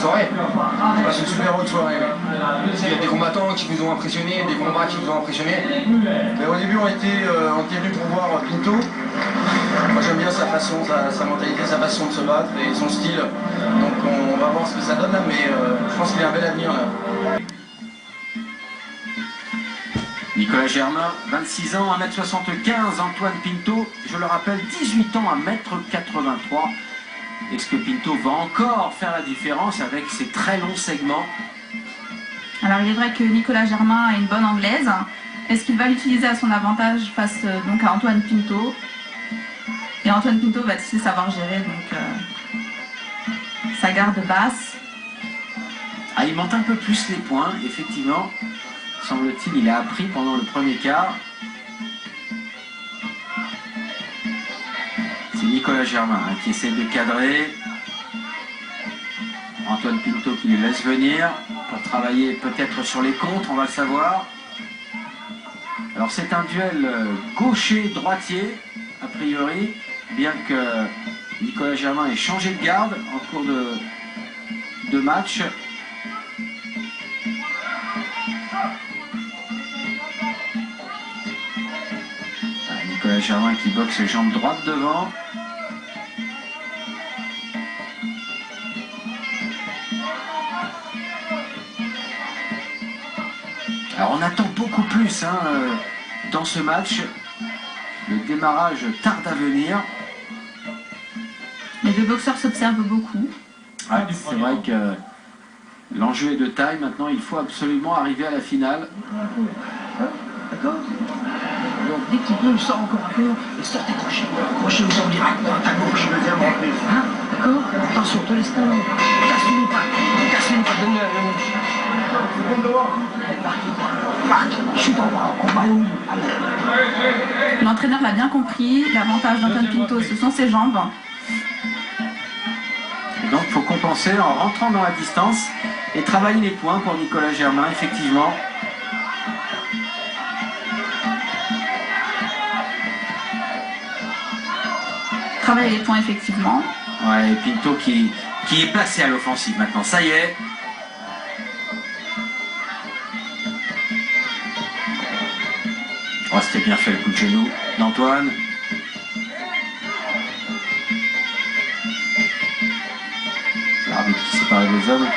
soirée. On passe une super bonne soirée. Il y a des combattants qui vous ont impressionné, des combats qui vous ont impressionné. Mais au début, on était venus pour voir Pinto. Moi, j'aime bien sa façon, sa mentalité, sa façon de se battre et son style. Donc, on va voir ce que ça donne là, mais je pense qu'il y a un bel avenir là. Nicolas Germain, 26 ans, 1m75, Antoine Pinto, je le rappelle, 18 ans, 1m83. Est-ce que Pinto va encore faire la différence avec ses très longs segments? Alors il est vrai que Nicolas Germain a une bonne anglaise. Est-ce qu'il va l'utiliser à son avantage face donc à Antoine Pinto? Et Antoine Pinto va aussi savoir gérer donc sa garde basse. Ah, il monte un peu plus les points, effectivement. Semble-t-il, il a appris pendant le premier quart. C'est Nicolas Germain qui essaie de cadrer. Antoine Pinto qui le laisse venir pour travailler peut-être sur les contres, on va le savoir. Alors c'est un duel gaucher-droitier, a priori, bien que Nicolas Germain ait changé de garde en cours de match. Nicolas Germain qui boxe jambe droite devant. Alors on attend beaucoup plus dans ce match. Le démarrage tarde à venir. Les deux boxeurs s'observent beaucoup. Ah, c'est vrai que l'enjeu est de taille. Maintenant, il faut absolument arriver à la finale. D'accord? Donc dès qu'il peut, sort encore un peu et sortez crochet. Crochet vous sort directement à ta gauche. Hein? D'accord? Attention, te laisse pas. Casse-lui pas. Casse-lui pas. Donne-le. Marque. Chute en bas. En ballon. L'entraîneur l'a bien compris. L'avantage d'Antoine Pinto, ce sont ses jambes. Et donc, il faut compenser en rentrant dans la distance et travailler les points pour Nicolas Germain, effectivement. Travailler les points, effectivement. Ouais, et Pinto qui est placé à l'offensive maintenant. Ça y est. Oh, c'était bien fait le coup de genou d'Antoine. L'arbitre qui sépare les hommes.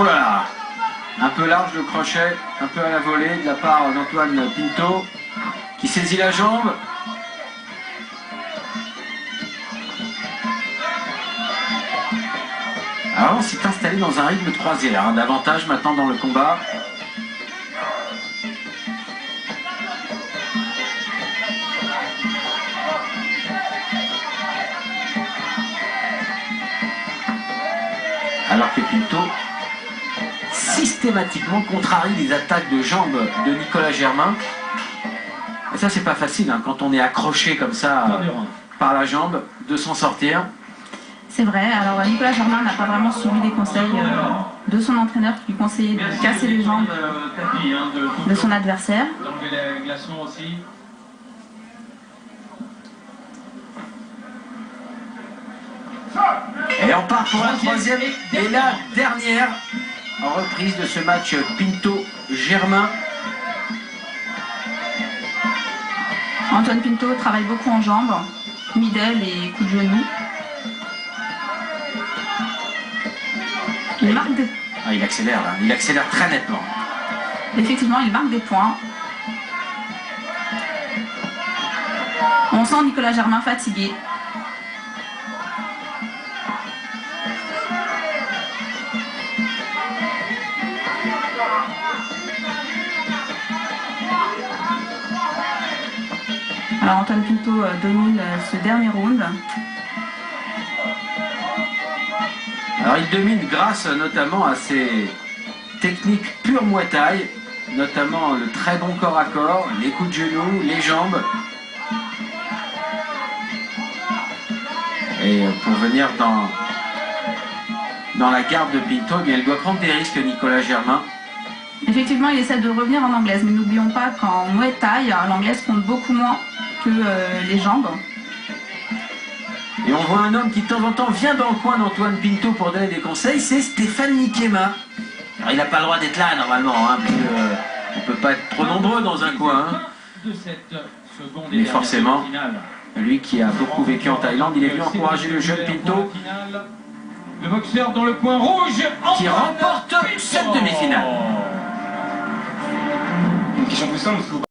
Oh là là! Un peu large le crochet, un peu à la volée de la part d'Antoine Pinto qui saisit la jambe. Alors on s'est installé dans un rythme croisière, davantage maintenant dans le combat. Alors que Pinto systématiquement contrarie les attaques de jambes de Nicolas Germain. Et ça c'est pas facile quand on est accroché comme ça par la jambe de s'en sortir. C'est vrai, alors Nicolas Germain n'a pas vraiment suivi les conseils de son entraîneur qui lui conseillait de casser les jambes de son adversaire. Et on part pour la troisième et la dernière reprise de ce match Pinto-Germain. Antoine Pinto travaille beaucoup en jambes, middle et coup de genou. Il marque des... Ah, il accélère là, il accélère très nettement. Effectivement, il marque des points. On sent Nicolas Germain fatigué. Alors Antoine Pinto domine ce dernier round. Alors il domine grâce notamment à ses techniques pure Muay Thai, notamment le très bon corps à corps, les coups de genoux, les jambes. Et pour venir dans la garde de Pinto, eh bien, il doit prendre des risques Nicolas Germain. Effectivement, il essaie de revenir en anglaise, mais n'oublions pas qu'en Muay Thai, l'anglaise compte beaucoup moins que les jambes. Et on voit un homme qui de temps en temps vient dans le coin d'Antoine Pinto pour donner des conseils, c'est Stéphane Nikema. Alors il n'a pas le droit d'être là normalement, hein, parce qu'on ne peut pas être trop nombreux dans un coin. Hein. Mais forcément, lui qui a beaucoup vécu en Thaïlande, il est venu encourager le jeune Pinto. Le boxeur dans le coin rouge Qui remporte cette demi-finale. Une question plus simple,